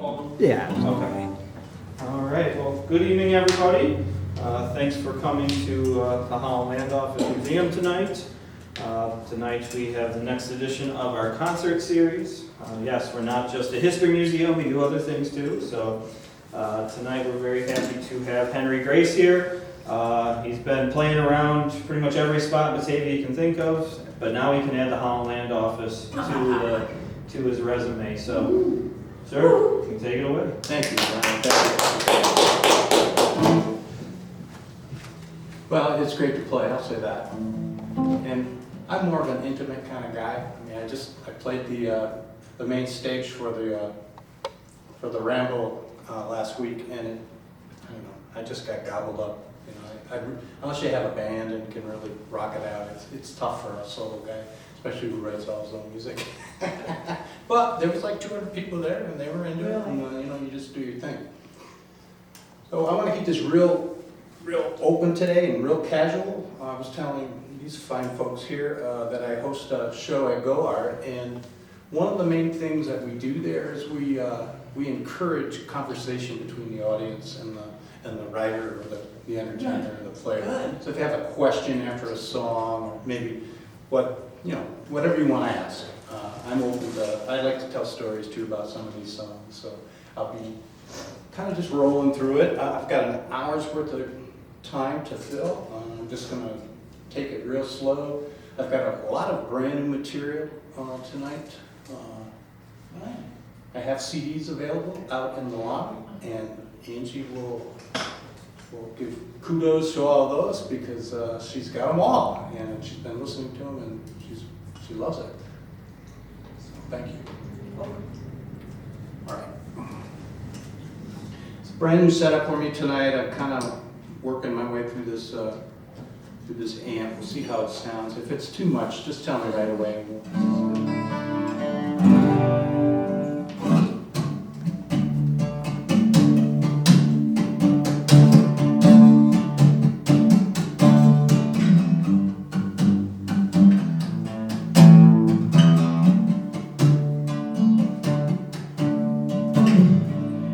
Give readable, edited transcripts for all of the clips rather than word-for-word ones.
Yeah. Okay. All right. Well, good evening, everybody. Thanks for coming to the Holland Land Office Museum tonight. Tonight we have the next edition of our concert series. Yes, we're not just a history museum, we do other things too. So tonight we're very happy to have Henry Grace here. He's been playing around pretty much every spot in Batavia you can think of, but now he can add the Holland Land Office to his resume. So, sir, you can take it away. Thank you, Brian. Well, it's great to play, I'll say that. And I'm more of an intimate kind of guy. I mean, I played the main stage for the Ramble last week, and I don't know, I just got gobbled up. You know, unless you have a band and can really rock it out, it's tough for a solo guy, especially who writes all his own music. But there was like 200 people there, and they were into it, and you know, you just do your thing. So I want to keep this real open today and real casual. I was telling these fine folks here that I host a show at Go Art, and one of the main things that we do there is we encourage conversation between the audience and the writer or the entertainer or the player. So if you have a question after a song, or maybe whatever you want to ask, I'm open to. I like to tell stories too about some of these songs, so I'll be kind of just rolling through it. I've got an hour's worth of time to fill. I'm just going to take it real slow. I've got a lot of brand new material tonight. I have CDs available out in the lobby, and Angie will give kudos to all of those because she's got them all, and she's been listening to them, and she loves it. So thank you. All right. It's a brand new setup for me tonight. I'm kind of working my way through this amp. We'll see how it sounds. If it's too much, just tell me right away.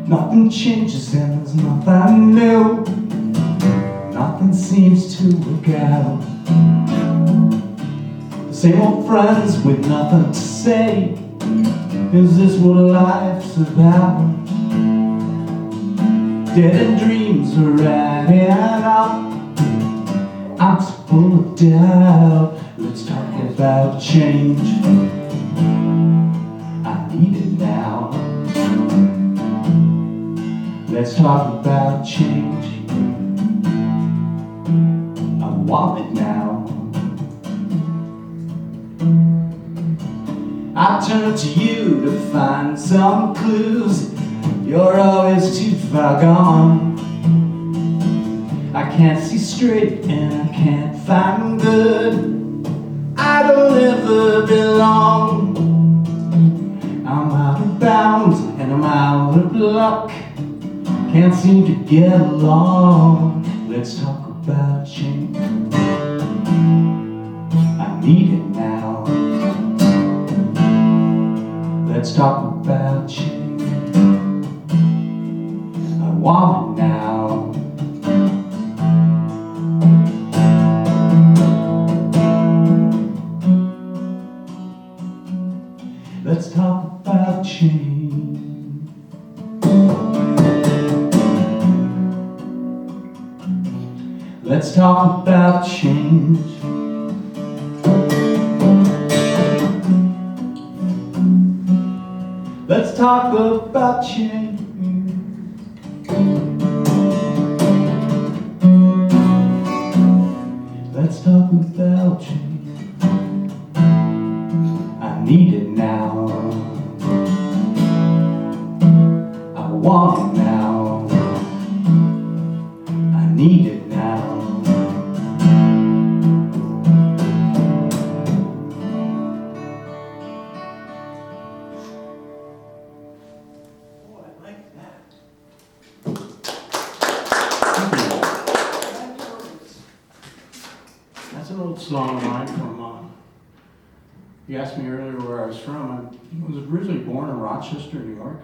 Nothing changes and there's nothing new. Nothing seems to work out. The same old friends with nothing to say. Is this what life's about? Dead end dreams are riding up. I'm so full of doubt. Let's talk about change. I need it now. Let's talk about change. I want it now. I turn to you to find some clues. You're always too far gone. I can't see straight and I can't find good. I don't ever belong. I'm out of bounds and I'm out of luck. Can't seem to get along. Let's talk about change. I need it now. Let's talk about change. I want it now. Let's talk about change. Let's talk about change. Let's talk about change. Let's talk about change. I need it now. I want it now. I need it now. That's an old song of mine from, you asked me earlier where I was from. I was originally born in Rochester, New York,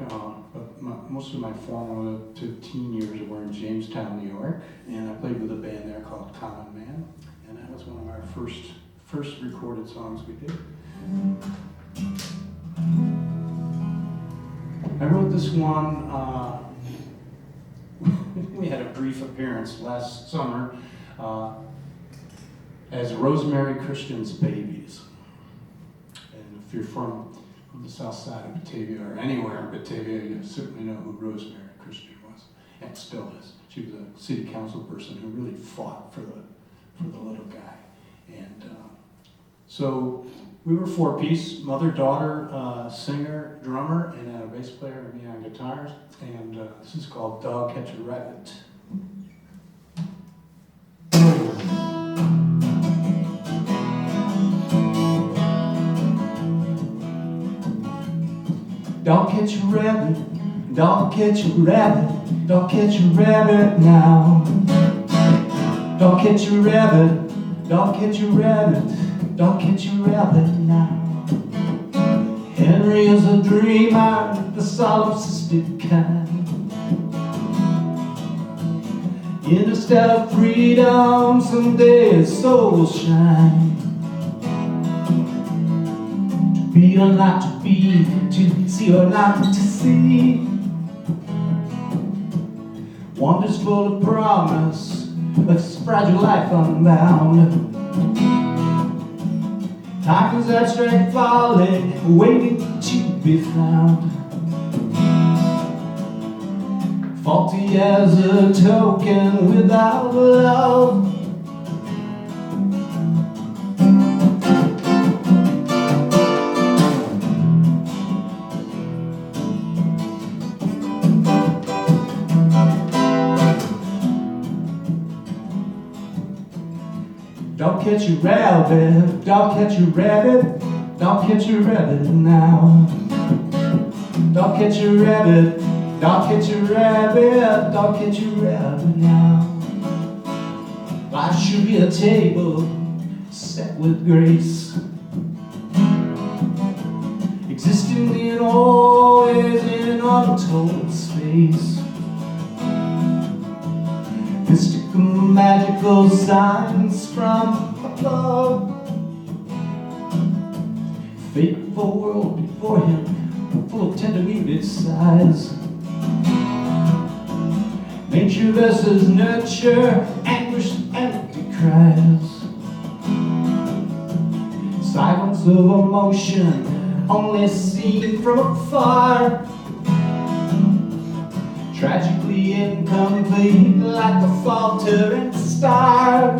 but most of my formative teen years were in Jamestown, New York, and I played with a band there called Holland Man, and that was one of our first recorded songs we did. I wrote this one, we had a brief appearance last summer as Rosemary Christian's Babies. And if you're from the south side of Batavia or anywhere in Batavia, you certainly know who Rosemary Christian was, and still is. She was a city council person who really fought for the little guy. And so we were four-piece, mother, daughter, singer, drummer, and then a bass player and me on guitars. And this is called Dog Catch a Rabbit. Dog catch a rabbit, dog catch a rabbit, dog catch a rabbit now. Dog catch a rabbit, dog catch a rabbit, dog catch a rabbit now. Henry is a dreamer, the solipsistic kind. Instead of freedom, someday his soul will shine. To be or not to be, to see or not to see. Wonders full of promise, a fragile life unbound. Time is abstract folly, waiting to be found. Faulty as a token without love. Don't catch a rabbit, don't catch a rabbit, don't catch a rabbit now. Don't catch a rabbit, don't catch a rabbit, don't catch a rabbit now. Life should be a table set with grace, existing in always in untold space. Mystical, magical signs from above. Fateful world before him, full of tender weaved sighs. Nature versus nurture, anguish and empty cries. Silence of emotion, only seen from afar. Tragically incomplete, like a faltering star.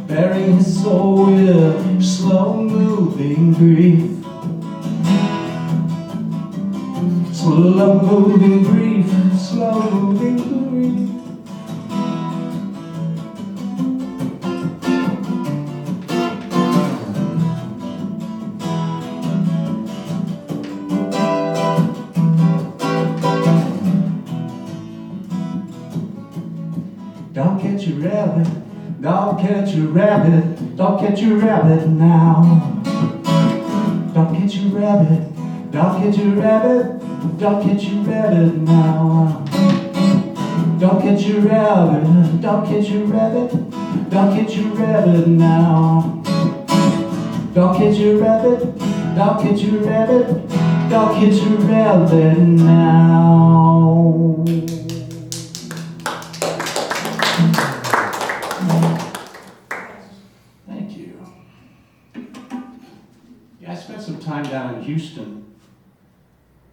Burying his soul with slow-moving grief. Slow-moving grief, slow-moving grief. Don't catch a rabbit, don't catch a rabbit, don't catch a rabbit now. Don't catch a rabbit, don't catch a rabbit, don't catch a rabbit now. Don't catch a rabbit, don't catch a rabbit, don't catch a rabbit now. Don't catch a rabbit, don't catch a rabbit, don't catch a rabbit now. Thank you. Yeah, I spent some time down in Houston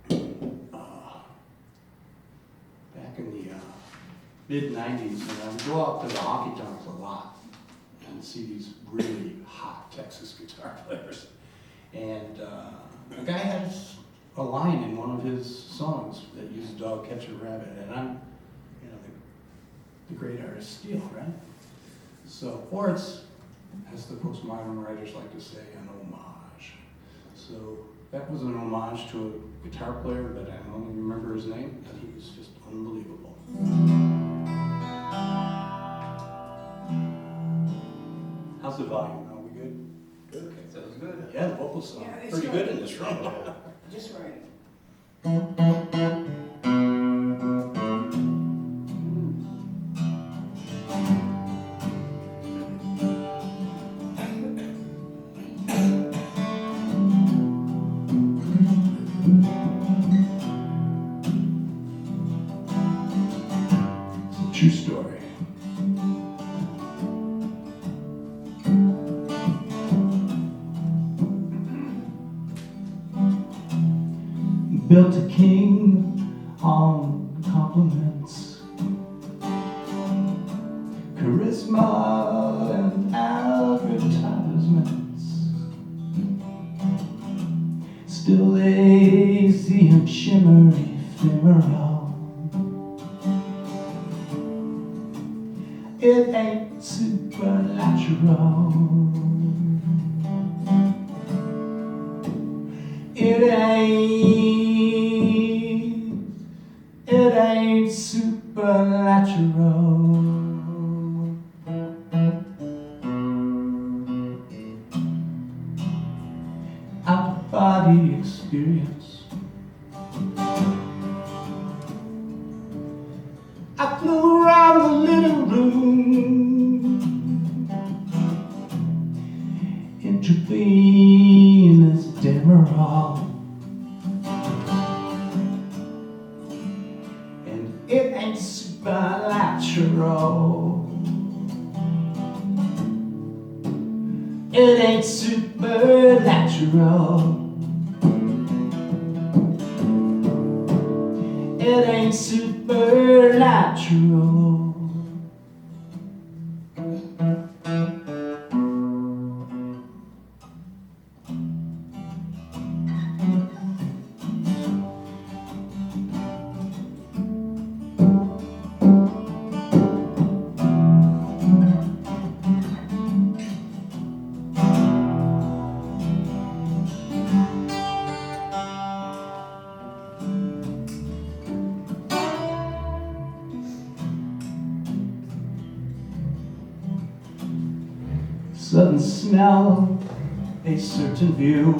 back in the mid-90s, and I would go out to the honky tonks a lot and see these really hot Texas guitar players. And a guy had a line in one of his songs that used Dog Catch a Rabbit, and I'm, you know, the great artist Steele, right? So, or it's, as the postmodern writers like to say, an homage. So that was an homage to a guitar player that I don't remember his name, but he was just unbelievable. How's the volume? Are we good? Good. Okay. Sounds good. Yeah, the vocals sound Yeah, it's pretty good. good in this room. Just right. true story. Built a king on compliments, charisma and advertisements. Still they see him shimmer ephemeral. It ain't supernatural. It ain't supernatural. Out-of-body experience. I flew around the living room, intravenous Demerol. And it ain't supernatural. It ain't supernatural. It ain't supernatural. Sudden smell, a certain view,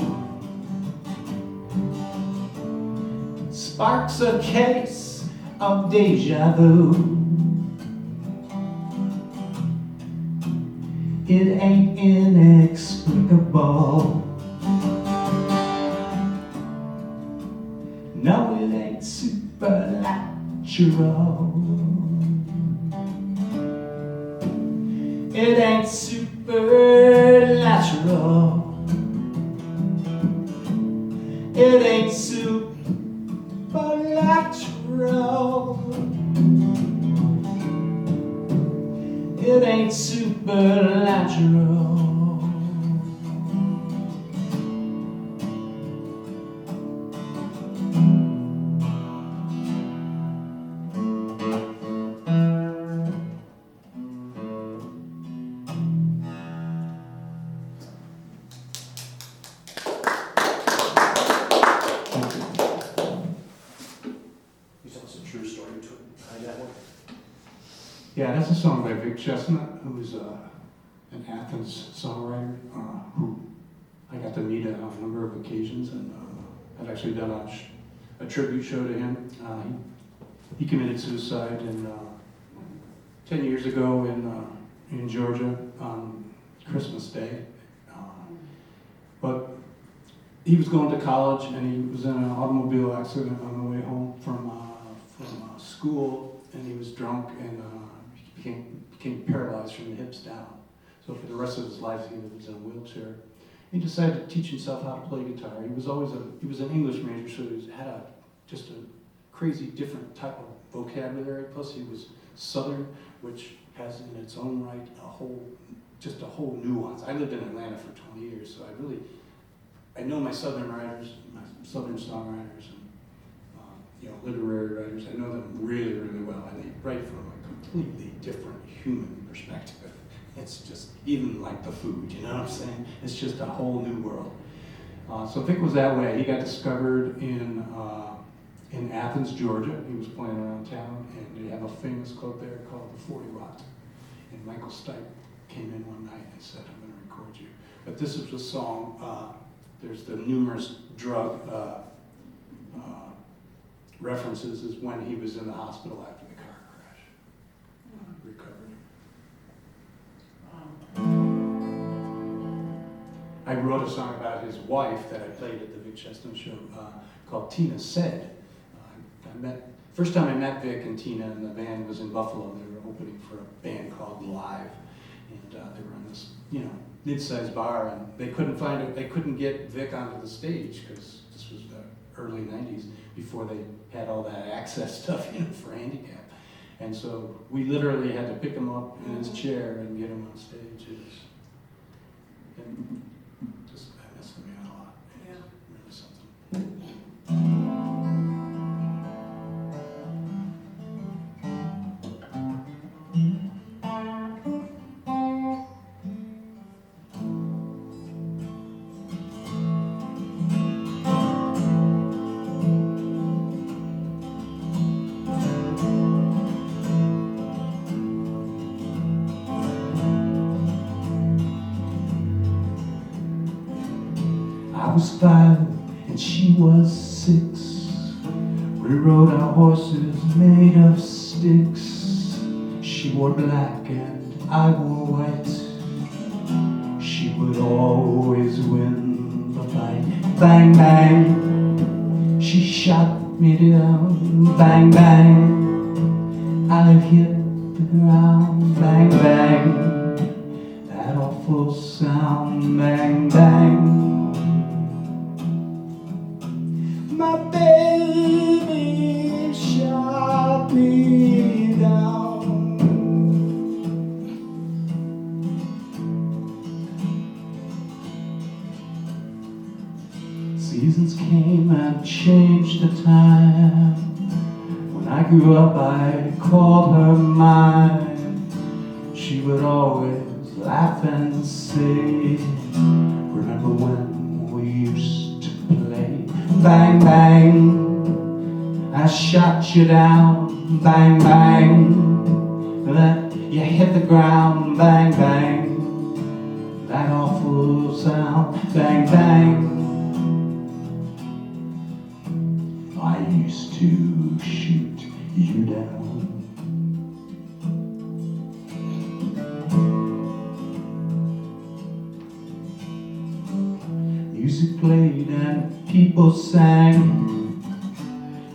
sparks a case of deja vu. It ain't inexplicable. No, it ain't supernatural. It ain't supernatural. It ain't supernatural. It ain't supernatural. Yeah, that's a song by Vic Chestnut, who's an Athens songwriter who I got to meet on a number of occasions, and I've actually done a tribute show to him. He committed suicide 10 years ago in Georgia on Christmas Day. But he was going to college, and he was in an automobile accident on the way home from school, and he was drunk and became paralyzed from the hips down. So for the rest of his life, he was in a wheelchair. He decided to teach himself how to play guitar. He was an English major, so he had just a crazy different type of vocabulary. Plus, he was Southern, which has in its own right a whole nuance. I lived in Atlanta for 20 years, so I know my Southern writers, my Southern songwriters, and literary writers. I know them really, really well, and they write from a completely different human perspective. It's just, even like the food, you know what I'm saying? It's just a whole new world. So Vic was that way. He got discovered in Athens, Georgia. He was playing around town, and they have a famous club there called the 40 Watt. And Michael Stipe came in one night and said, "I'm going to record you." But this is a song, there's the numerous drug references, is when he was in the hospital after the car crash. Recovered. I wrote a song about his wife that I played at the Vic Chestnut show called Tina Said. first time I met Vic and Tina and the band was in Buffalo. They were opening for a band called Live, and they were in this, you know, mid-sized bar, and they couldn't get Vic onto the stage because this was the early '90s, before they had all that access stuff, you know, for handicap. And so we literally had to pick him up in his chair and get him on stage. It was, and just, that messed me out a lot. Yeah. Really something. I was 5 and she was 6. We rode our horses made of sticks. She wore black and I wore white. She would always win the fight. Bang, bang, she shot me down. Bang, bang, I hit the ground. Bang, bang, that awful sound. Bang, bang, my baby shot me down. Seasons came and changed the time. When I grew up I called her mine. She would always laugh and say, remember when we used to play? Bang, bang, I shot you down. Bang, bang, that you hit the ground. Bang, bang, that awful sound. Bang, bang, I used to shoot you down. Music played and people sang.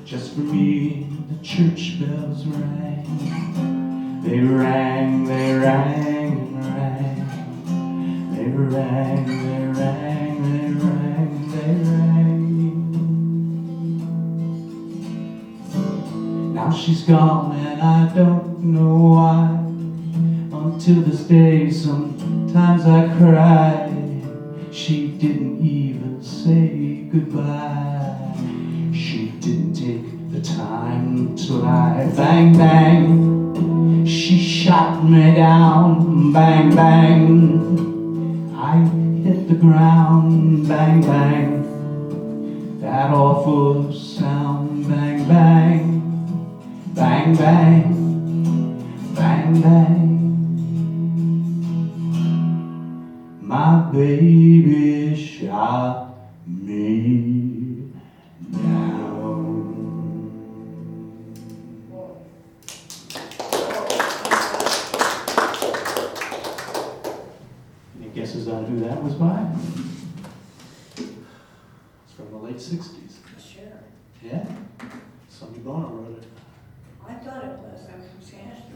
Just for me, the church bells rang. They rang, they rang and rang. They rang, they rang, they rang, they rang. Now she's gone and I don't know why. Until this day, sometimes I cry. She didn't even say goodbye. She didn't take the time to lie. Bang, bang, she shot me down. Bang, bang, I hit the ground. Bang, bang, that awful sound. Bang, bang, bang, bang, bang, bang. My baby shot me down. Any guesses on who that was by? It's from the late 60s. Sure. Yeah? Sonny Bono wrote it. I thought it was. I was going to ask you.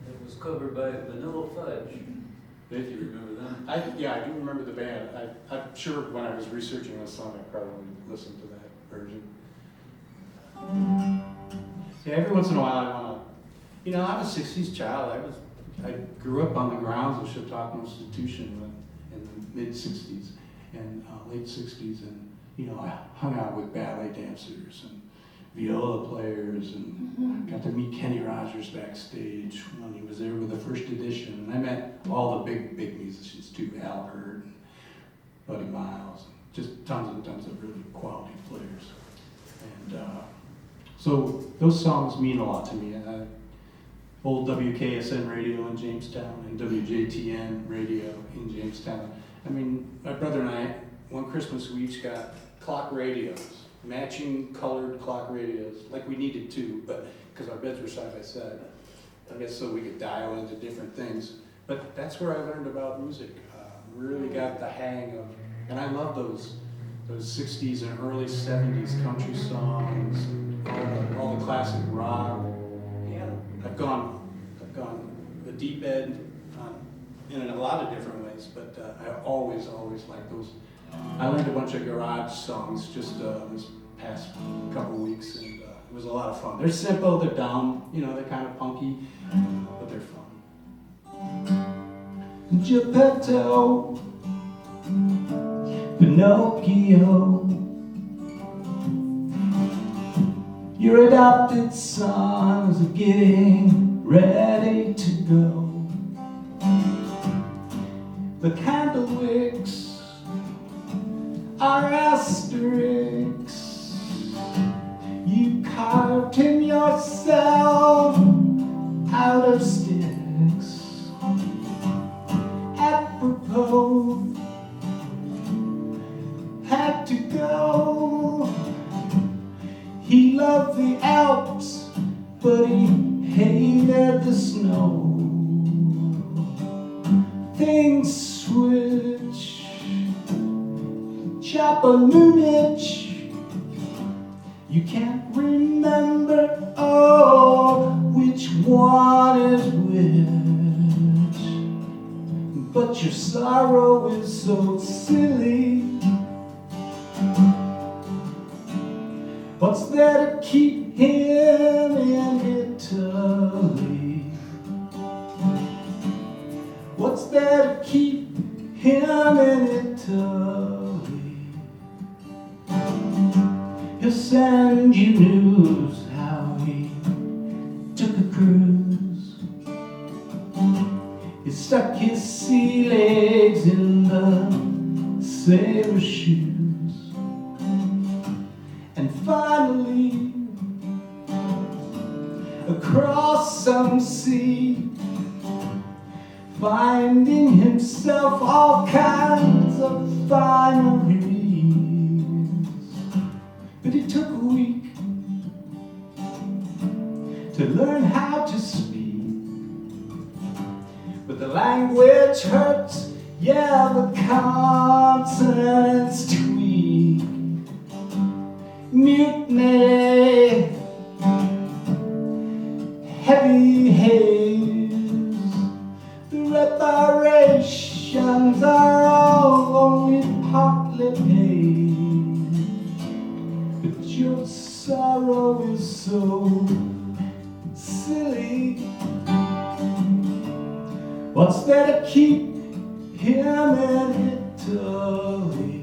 It was covered by Vanilla Fudge. If you remember that. Yeah, I do remember the band. I'm sure when I was researching this song, I probably listened to that version. Yeah, every once in a while I want to, you know, I'm a 60s child. I grew up on the grounds of Chautauqua Institution in the mid-60s and late 60s, and, you know, I hung out with ballet dancers and viola players, and got to meet Kenny Rogers backstage when he was there with the first edition. And I met all the big musicians too, Al Hurd and Buddy Miles, and just tons and tons of really quality players. And so those songs mean a lot to me. Old WKSN radio in Jamestown and WJTN radio in Jamestown. I mean, my brother and I, one Christmas we each got clock radios, matching colored clock radios, like we needed to, but because our beds were side by side. I guess so we could dial into different things. But that's where I learned about music. Really got the hang of, and I love those those 60s and early 70s country songs, all the classic rock. Yeah. I've gone the deep end in a lot of different ways, but I always like those. I learned a bunch of garage songs just this past couple weeks, and it was a lot of fun. They're simple, they're dumb, they're kind of punky, but they're fun. Geppetto, Pinocchio, your adopted sons are getting ready to go. The candlewicks are asterisks. You carved him yourself out of sticks. Apropos, had to go. He loved the Alps, but he hated the snow. Things switch, Chapamunich. You can't remember, which one is which. But your sorrow is so silly. What's there to keep him in Italy? What's there to keep him in Italy? He'll send you news how he took a cruise. He stuck his sea legs in the sailor shoes. And finally, across some sea, finding himself all kinds of fineries. But it took a week to learn how to speak. But the language hurts, yeah, the consonants tweak. Mutiny, heavy haze. The reparations are all only partly paid. But your sorrow is so silly. What's there to keep him in Italy?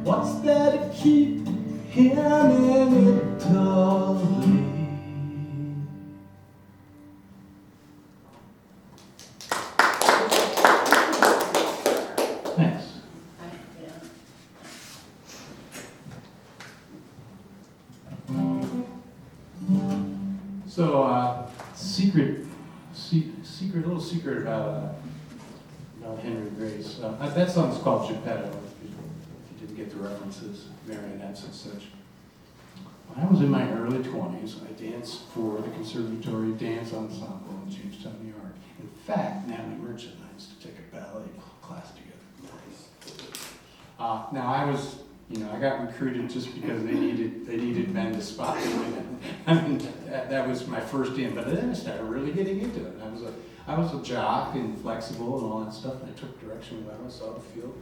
What's there to keep him in Italy? Thanks. So, little secret about Henry Grace. That song's called Geppetto. If you didn't get the references, marionettes and such. When I was in my early 20s, I danced for the Conservatory Dance Ensemble in Jamestown, New York. In fact, Natalie Merchant and I used to take a ballet class together. Now I got recruited just because they needed men to spot the women. I mean, that was my first in, but then I started really getting into it. I was a jock and flexible and all that stuff, and I took direction when I saw the field.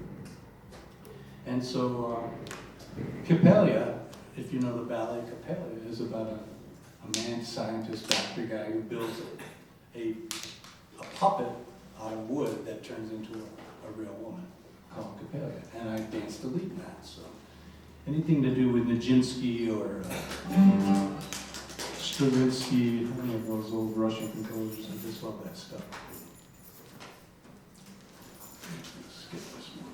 And so, Coppelia, if you know the ballet Coppelia, is about a mad scientist, doctor guy who builds a puppet out of wood that turns into a real woman called Coppelia. And I danced the lead in that, so anything to do with Nijinsky or Stravinsky, any of those old Russian composers, I just love that stuff. Let's skip this one.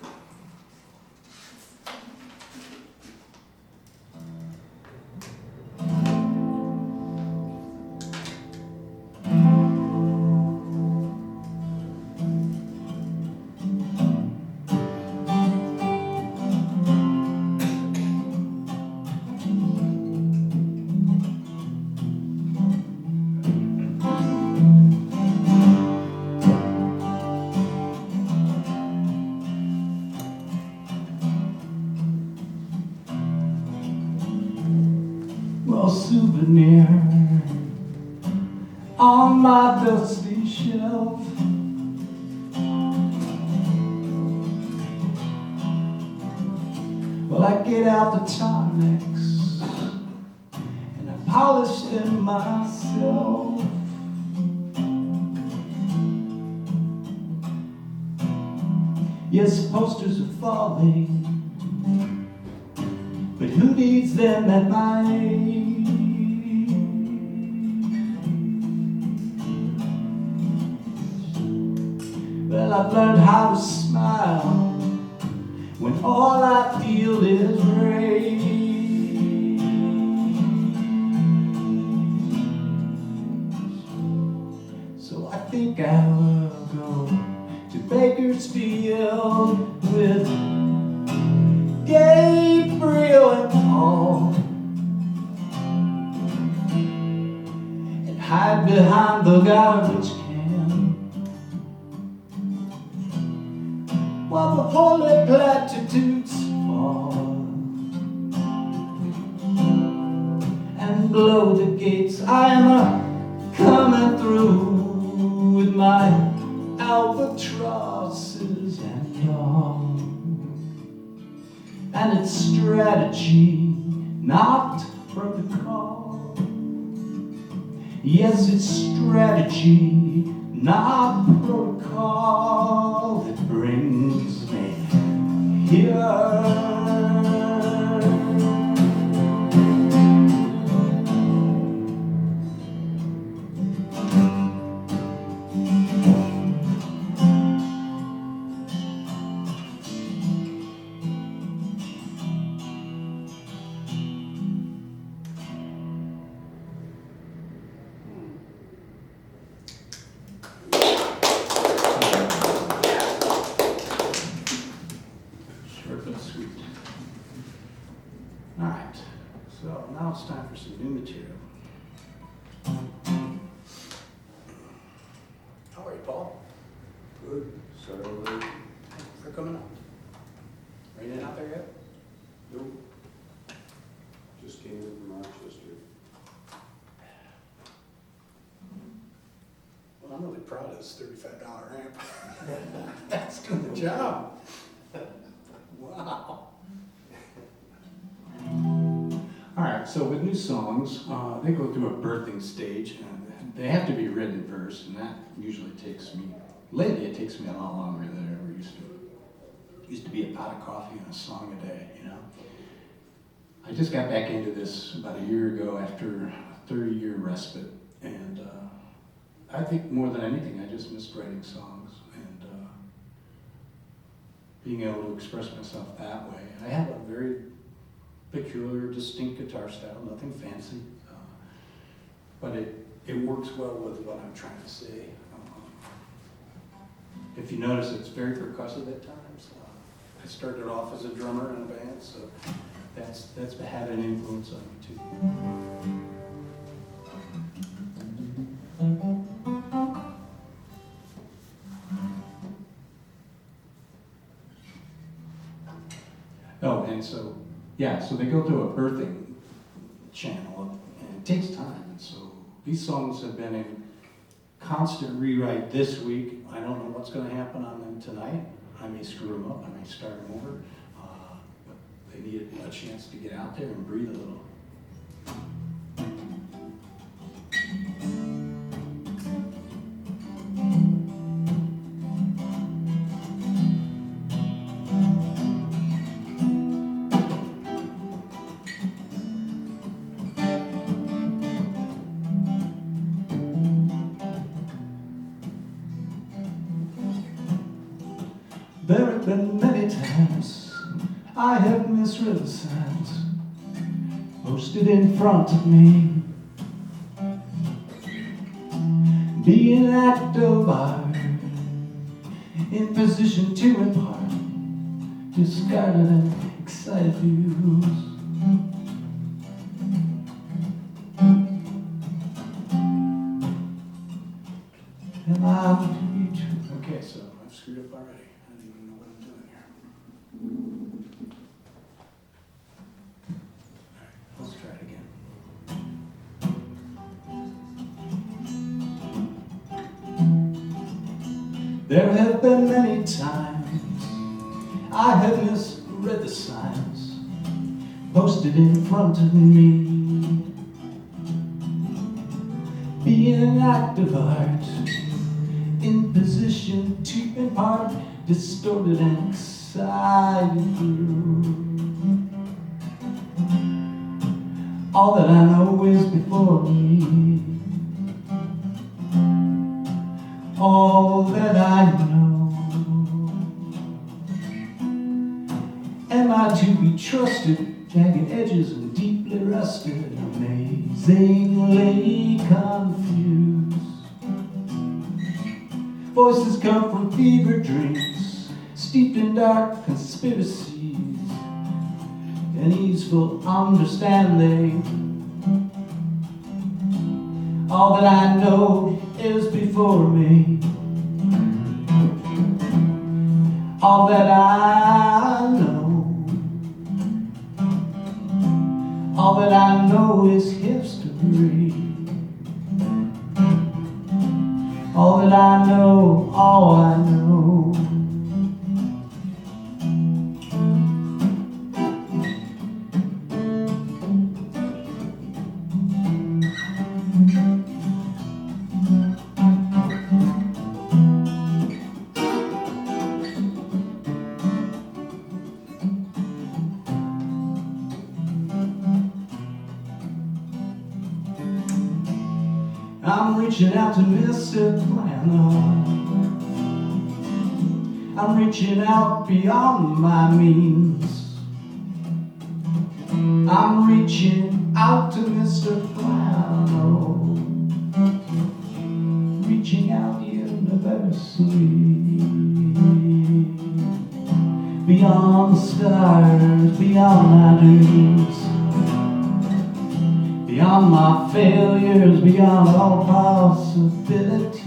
your souvenir on my dusty shelf. Well, I get out the tonics and I polish them myself. Yes, posters are falling, but who needs them at my age? Well, I've learned how to smile when all I feel is rage. So I think I will go to Bakersfield with Gabriel and Paul and hide behind the garbage can while the holy platitudes fall and blow the gates. I am coming through with my albatrosses and all. And it's strategy, not protocol. Yes, it's strategy, not protocol, that brings me here. Short and sweet. All right, so now it's time for some new material. How are you, Paul? Good. Sorry, late. Thanks for coming up. Raining out there yet? Nope. Just came in from Rochester. Well, I'm really proud of this $35 amp. That's doing the job. Wow. All right, so with new songs, they go through a birthing stage, and they have to be written first, and that usually takes me, lately it takes me a lot longer than it ever used to. It used to be a pot of coffee and a song a day, you know? I just got back into this about a year ago after a 30-year respite, and I think more than anything, I just missed writing songs and being able to express myself that way. I have a very peculiar, distinct guitar style, nothing fancy, but it works well with what I'm trying to say. If you notice, it's very percussive at times. I started off as a drummer in a band, so that's had an influence on me too. Oh, and so, yeah, so they go through a birthing channel, and it takes time. And so these songs have been in constant rewrite this week. I don't know what's going to happen on them tonight. I may screw them up, I may start them over, but they need a chance to get out there and breathe a little. There have been many times I have misread signs posted in front of me. Be an active art in position to impart discarded and excited views. Am I to be true? Okay, so I've screwed up already. I don't even know what I'm doing here. All right, let's try it again. There have been many times I have misread the signs posted in front of me. Being an act of art in position to impart distorted and excited through. All that I know is before me. All that I know. Am I to be trusted? Jagged edges and deeply rusted, amazingly confused. Voices come from fever dreams, steeped in dark conspiracies and easeful understanding. All that I know is before me. All that I know. All that I know is history. All that I know, all I know. I'm reaching out to Mr. Planner. I'm reaching out beyond my means. I'm reaching out to Mr. Planner. Reaching out universally. Beyond the stars, beyond my dreams. Beyond my failures, beyond all possibilities.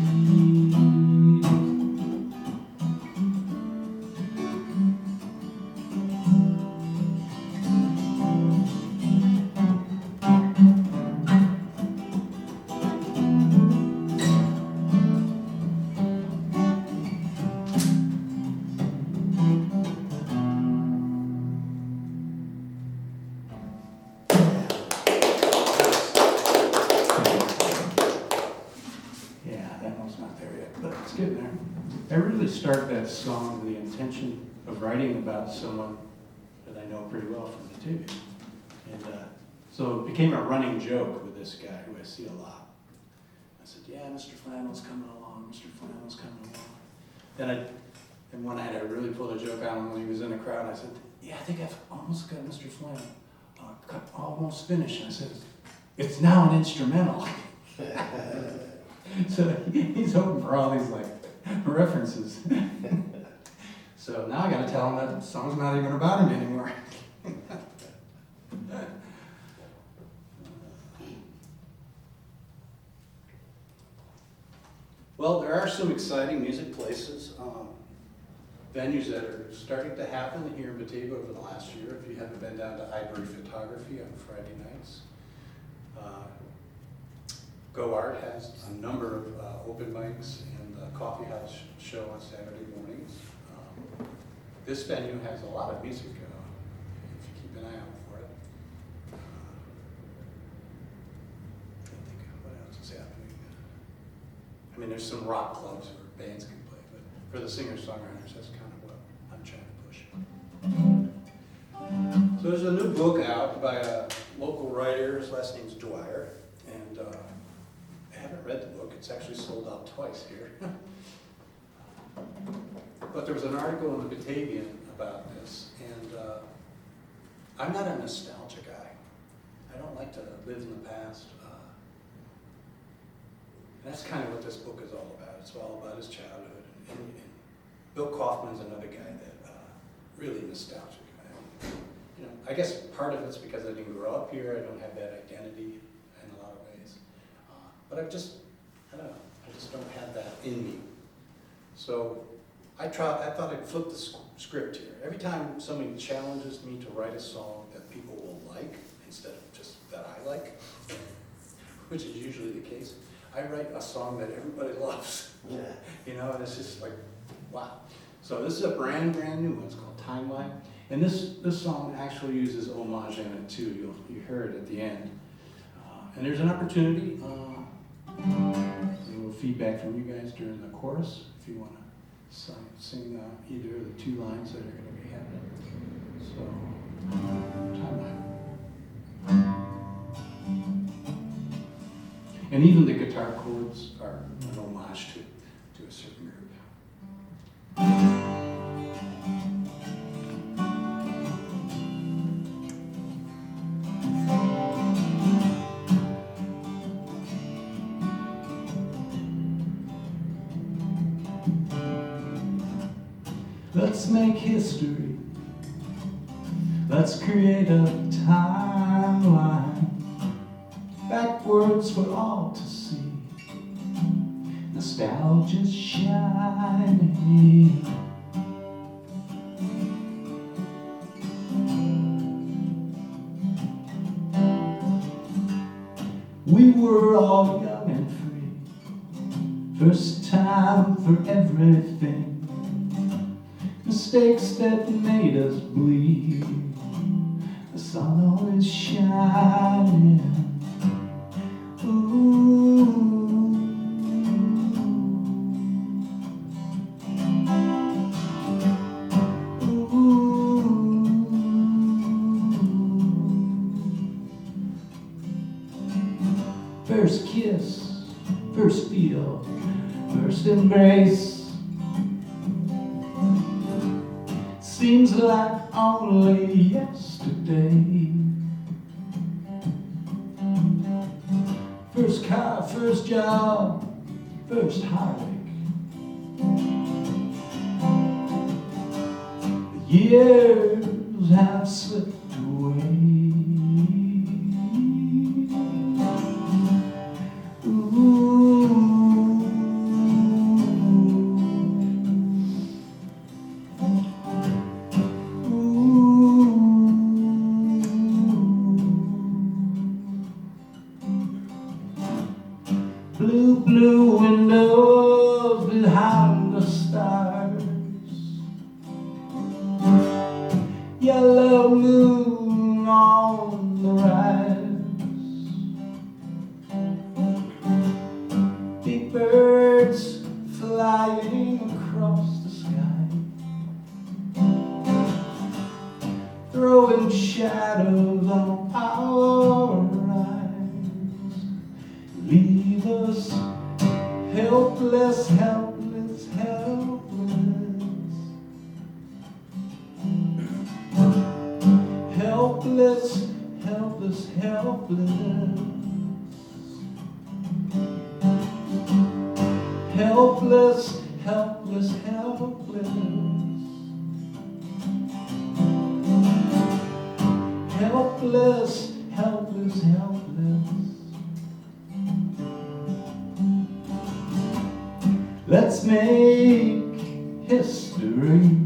Getting there. I really started that song with the intention of writing about someone that I know pretty well from the TV. And so it became a running joke with this guy who I see a lot. I said, yeah, Mr. Flannel's coming along, Mr. Flannel's coming along. And one night I really pulled a joke on him when he was in the crowd. I said, yeah, I think I've almost got Mr. Flannel almost finished. And I said, it's now an instrumental. So he's hoping for all these like references. So now I gotta tell him that the song's not even about him anymore. Well, there are some exciting music places, venues that are starting to happen here in Batavia over the last year. If you haven't been down to Ivory Photography on Friday nights. Go Art has a number of open mics and a coffee house show on Saturday mornings. This venue has a lot of music if you keep an eye out for it. Can't think of what else is happening. I mean, there's some rock clubs where bands can play, but for the singer-songwriters, that's kind of what I'm trying to push. So there's a new book out by a local writer. His last name's Dwyer, and I haven't read the book. It's actually sold out twice here. But there was an article in the Batavian about this, and I'm not a nostalgia guy. I don't like to live in the past. And that's kind of what this book is all about. It's all about his childhood. And Bill Kaufman's another guy that really nostalgic. I guess part of it's because I didn't grow up here. I don't have that identity in a lot of ways. But I don't know, I just don't have that in me. So I thought I'd flip the script here. Every time somebody challenges me to write a song that people will like, instead of just that I like, which is usually the case, I write a song that everybody loves. Yeah. And it's just like Wow. So this is a brand new one. It's called Timeline. And this song actually uses homage in it too. You heard it at the end. And there's an opportunity, a little feedback from you guys during the chorus, if you want to sing either of the two lines that are going to be happening. So, Timeline. And even the guitar chords are an homage to a certain group. Let's make history. Let's create a timeline, backwards for all to see. Nostalgia's shining. We were all young and free, first time for everything. Mistakes that made us bleed. The sun always shining. Ooh. Ooh. First kiss, first feel, first embrace. Seems like only yesterday. First car, first job, first heartache. The years have slipped away. Blue, blue windows behind the stars. Yellow moon on the rise. Big birds flying across the sky, throwing shadows on our eyes. Leave us helpless, helpless, helpless. Helpless, helpless, helpless. Helpless, helpless, helpless. Helpless, helpless, helpless. Let's make history.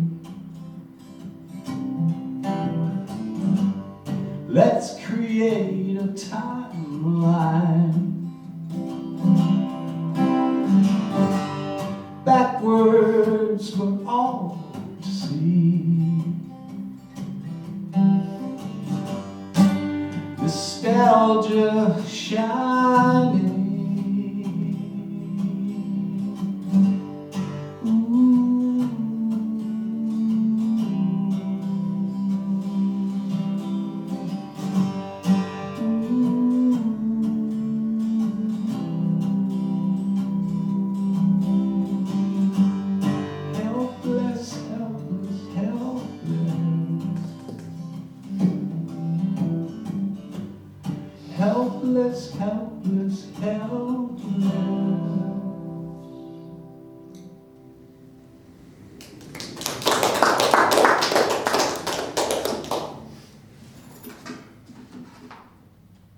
Let's create a timeline, backwards for all to see. Nostalgia shining. Helpless, helpless, helpless.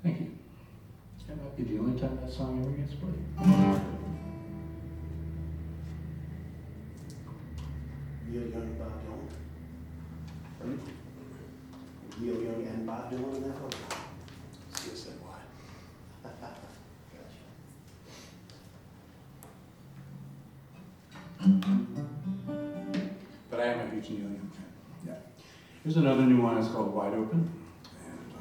Thank you. That might be the only time that song ever gets played. Real Young Bob Dylan. Real Young and Bob Dylan in that one? CSNY. Gotcha. I am a huge Neil Young fan. Yeah. Here's another new one. It's called Wide Open. And,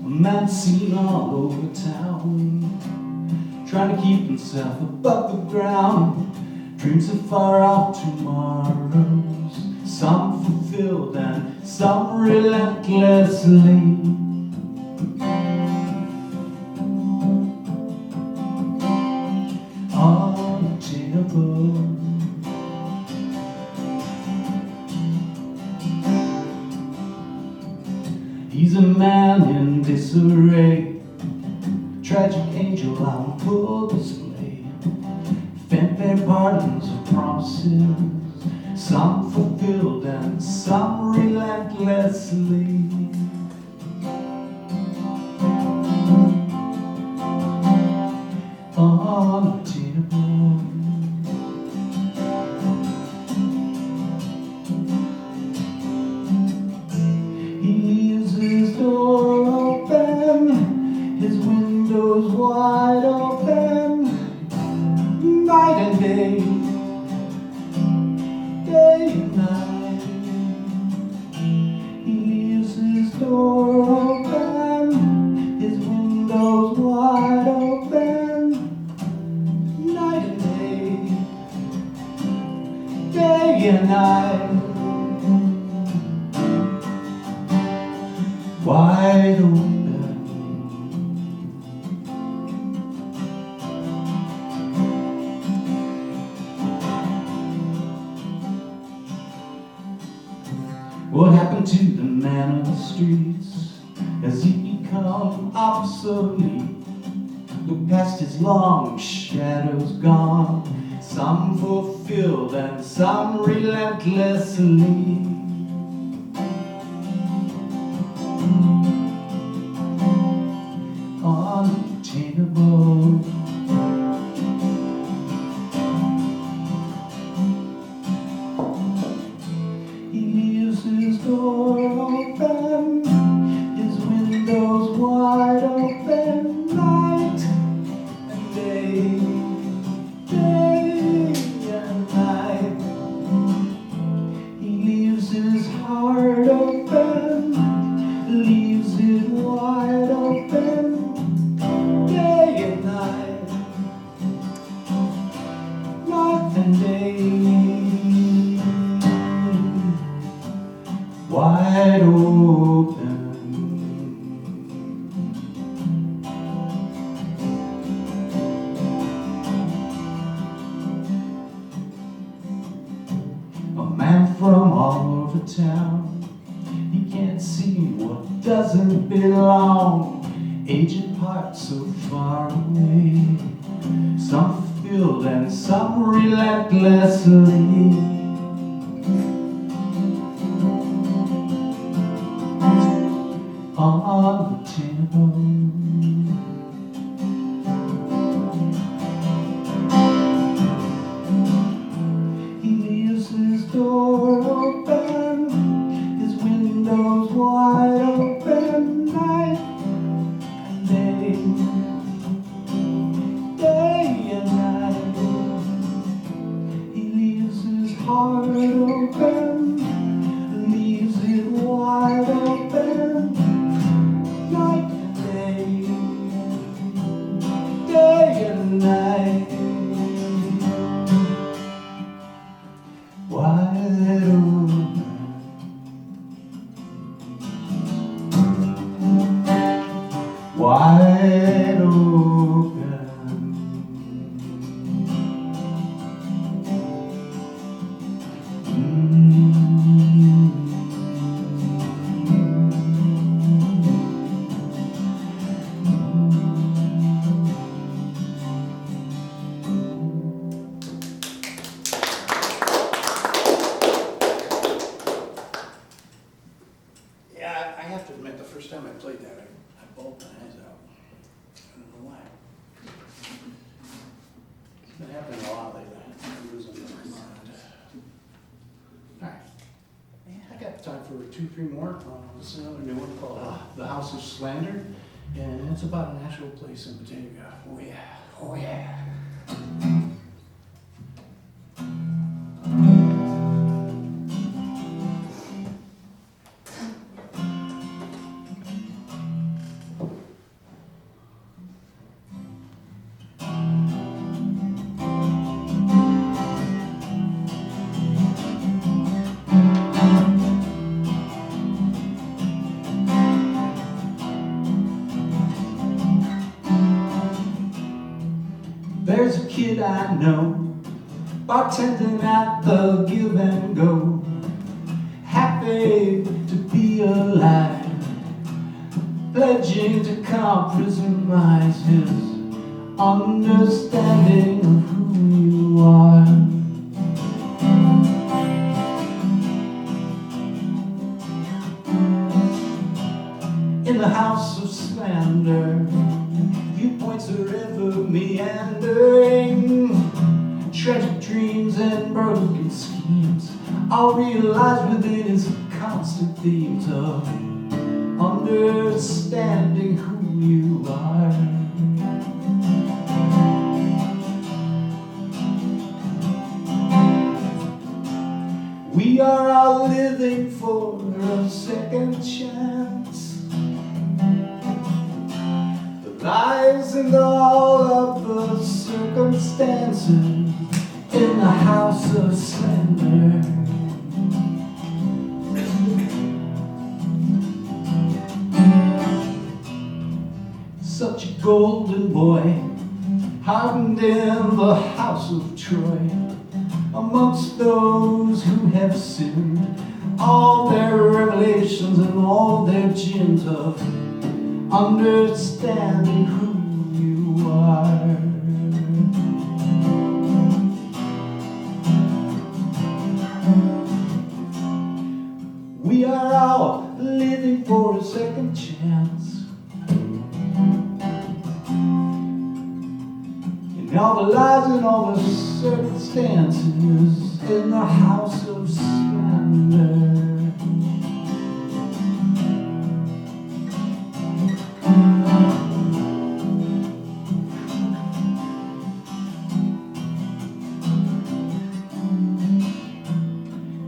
A man seen all over town, trying to keep himself above the ground. Dreams of far off tomorrows, some fulfilled and some relentlessly. Unattainable. He's a man in disarray, tragic angel on full display. Fanfare pardons of promises, some fulfilled and some relentlessly. Unattainable. He leaves his door open, his windows wide open, night and day, day and night. He leaves his door open, his windows wide open, night and day, day and night. Wide open. What happened to the man of the streets? Has he become obsolete? Look past his long shadows gone, some fulfilled and some relentlessly. Unattainable. He leaves his door open, his windows wide open, night and day, day and night. He leaves his heart open, leaves it wide open, day and night, night and day, wide open. A man from all over town, he can't see what doesn't belong. Aged heart so far away, some fulfilled and some relentlessly. Unattainable. He leaves his door open, his windows wide open, night and day, day and night. He leaves his heart open, leaves it wide open, night and day, day and night, wide open, wide open. yeah, I have to admit, the first time I played that, I bawled my eyes out. I don't know why. three more. This is another new one called The House of Slander, and it's about an actual place in Batavia. Oh yeah, oh yeah. There's a kid I know, bartending at the Give and Go, happy to be alive, pledging to compromise his understanding of who you are. In the house of slander, viewpoints are ever meandering, tragic dreams and broken schemes, all realized within his constant themes of understanding who you are. We are all living for a second chance. The lives and all of the circumstances in the house of slander. Such a golden boy, hardened in the house of Troy, amongst those who have sinned, all their revelations and all their gins of understanding who you are. We are all living for a second chance. In all the lies and all the circumstances in the house of slander.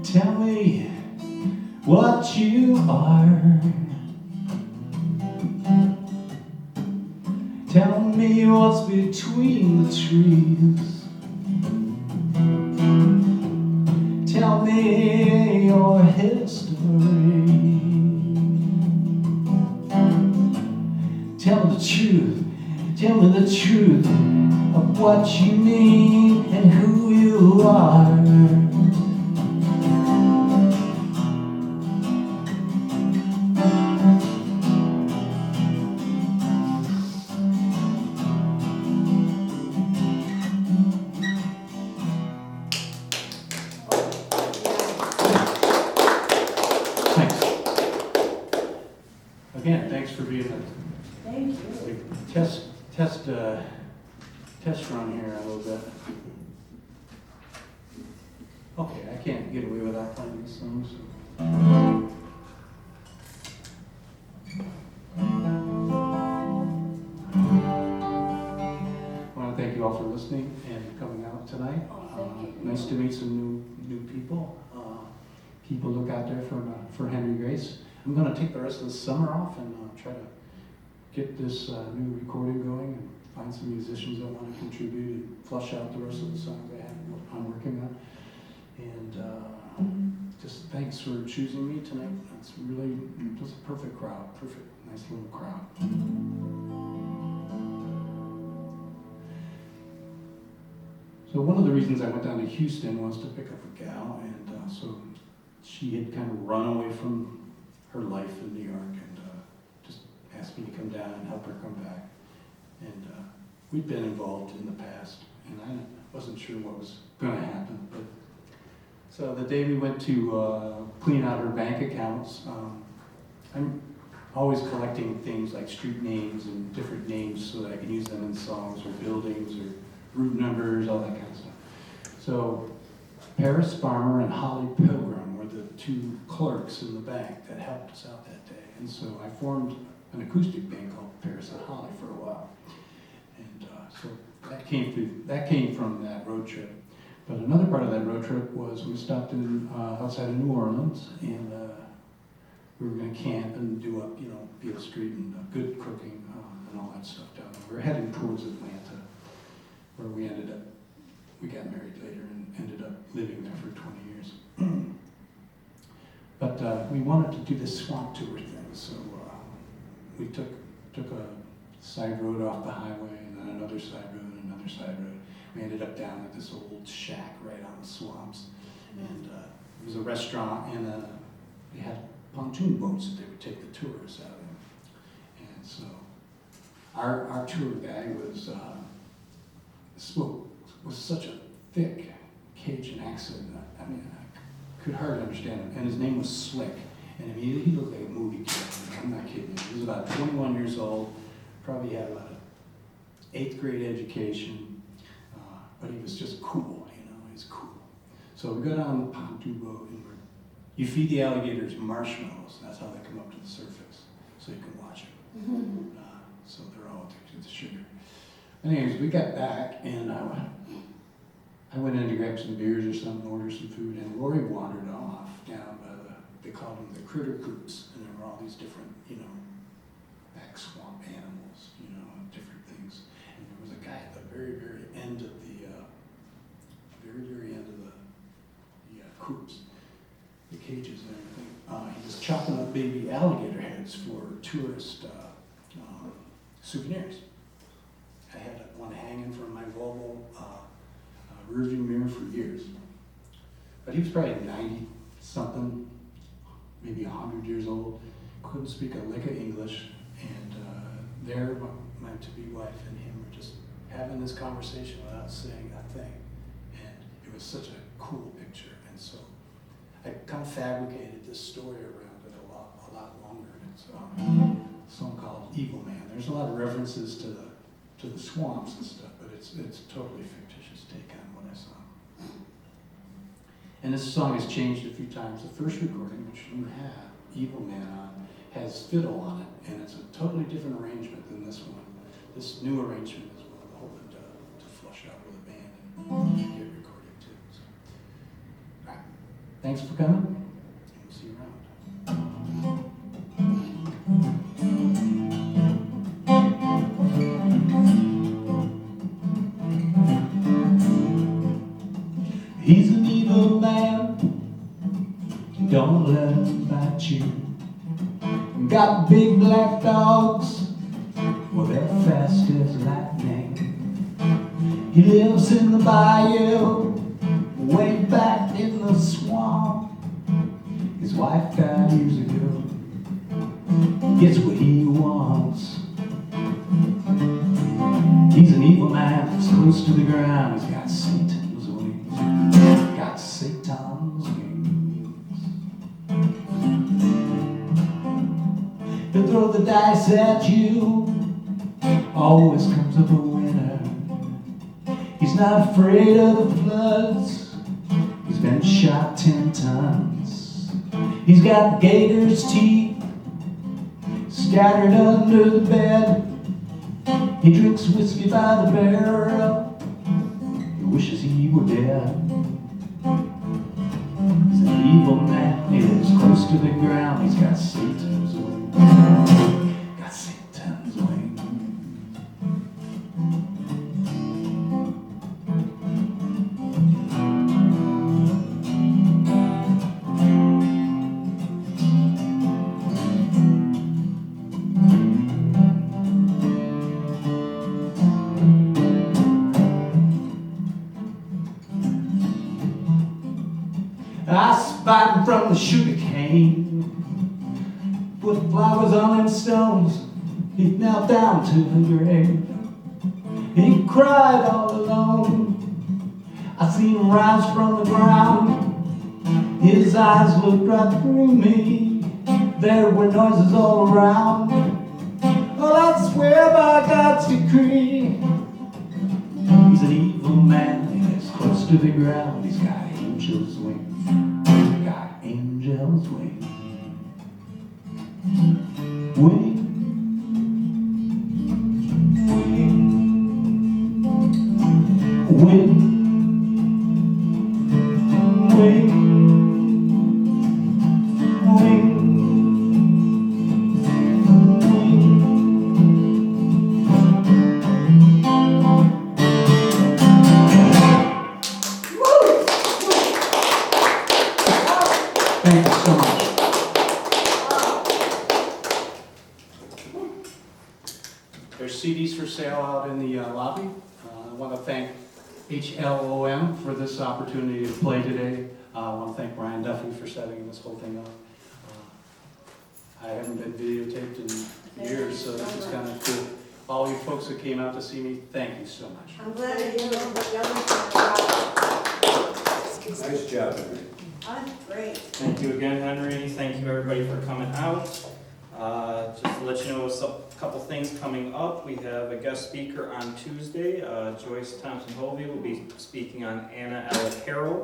Tell me what you are. Tell me what's between the trees. Tell me your history. Tell me the truth. Tell me the truth of what you mean and who you are. Again, thanks for being a Thank you. test run here a little bit. Okay, I can't get away without playing this song, so. I want to thank you all for listening and coming out tonight. Oh, thank you. Nice to meet some new people. People look out there for Henry Grace. I'm going to take the rest of the summer off and try to get this new recording going and find some musicians that want to contribute and flush out the rest of the songs I'm working on. And just thanks for choosing me tonight. It's really just a perfect crowd, perfect, nice little crowd. So one of the reasons I went down to Houston was to pick up a gal, and so she had kind of run away from her life in New York and just asked me to come down and help her come back. And we'd been involved in the past, and I wasn't sure what was going to happen. But so the day we went to clean out her bank accounts, I'm always collecting things like street names and different names so that I can use them in songs or buildings or route numbers, all that kind of stuff. So Paris Farmer and Holly Pilgrim were the two clerks in the bank that helped us out that day. And so I formed an acoustic band called Paris and Holly for a while. And so that came from that road trip. But another part of that road trip was we stopped in outside of New Orleans, and we were going to camp and do up, Beale Street and good cooking and all that stuff down there. We were heading towards Atlanta, where we got married later and ended up living there for 20 years. But we wanted to do this swamp tour thing, so we took a side road off the highway, and then another side road, and another side road. We ended up down at this old shack right on the swamps, and it was a restaurant, and they had pontoon boats that they would take the tourists out in. And so our tour guide spoke with such a thick Cajun accent. I mean, I could hardly understand him. And his name was Slick. And I mean, he looked like a movie character. I'm not kidding you. He was about 21 years old, probably had about an 8th grade education, but he was just cool, he's cool. So we got on the pontoon boat, and you feed the alligators marshmallows. That's how they come up to the surface, so you can watch them. So they're all addicted to sugar. Anyways, we got back, and I went in to grab some beers or something, order some food, and Rory wandered off down by they called them the critter coops, and there were all these different, back swamp animals, different things. And there was a guy at the very, very end of the coops, the cages and everything. He was chopping up baby alligator heads for tourist souvenirs. I had one hanging from my Volvo rearview mirror for years. But he was probably 90-something, maybe 100 years old, couldn't speak a lick of English, and there my to-be wife and him were just having this conversation without saying a thing. And it was such a cool picture, and so I kind of fabricated this story around it a lot longer. It's a song called Evil Man. There's a lot of references to the swamps and stuff, but it's a totally fictitious take on what I saw. And this song has changed a few times. The first recording, which you have Evil Man on, has fiddle on it, and it's a totally different arrangement than this one. This new arrangement is what I'm hoping to flush out with a band and get recorded too. So, all right. Thanks for coming, and we'll see you around. He's an evil man, don't let him bite you. Got big black dogs, well they're fast as lightning. He lives in the bayou, way back in the swamp. His wife died years ago, he gets what he wants. He's an evil man, he's close to the ground. He's got Satan's wings, got Satan's wings. He'll throw the dice at you, always comes up a winner. He's not afraid of the floods, he's been shot 10 times. He's got gator's teeth scattered under the bed. He drinks whiskey by the barrel, he wishes he were dead. He's an evil man, he lives close to the ground. He's got Satan's wings, got Satan's wings. I spied him from the sugar cane, put flowers on them stones. He knelt down to the grave, he cried all alone. I seen him rise from the ground, his eyes looked right through me. There were noises all around, well I swear by God's decree. He's an evil man, he lives close to the ground. He's got angels' wings, got angels' Wait, wait, wait, Thank you so much. There's CDs for sale out in the lobby. I want to thank HLOM for this opportunity to play today. I want to thank Brian Duffy for setting this whole thing up. I haven't been videotaped in years, so this is kind of cool. All you folks that came out to see me, thank you so much. I'm glad I didn't know what the other part. Nice job, Henry. That's great. Thank you again, Henry. Thank you, everybody, for coming out. Just to let you know, a couple things coming up. We have a guest speaker on Tuesday. Joyce Thompson-Hovey will be speaking on Anna Ella Carroll,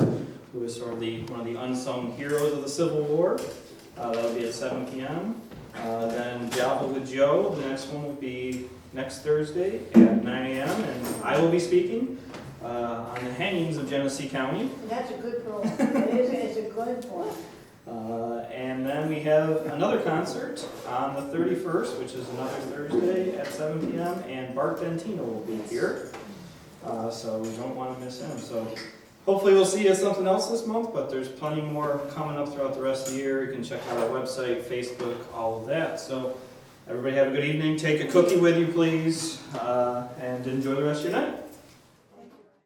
who is sort of one of the unsung heroes of the Civil War. That'll be at 7 p.m. Then Java with Joe, the next one will be next Thursday at 9 a.m. And I will be speaking on the hangings of Genesee County. That's a good role. It's a good one. And then we have another concert on the 31st, which is another Thursday at 7 p.m. And Bart Dentino will be here. So we don't want to miss him. So hopefully we'll see you at something else this month, but there's plenty more coming up throughout the rest of the year. You can check out our website, Facebook, all of that. So everybody have a good evening. Take a cookie with you, please, and enjoy the rest of your night.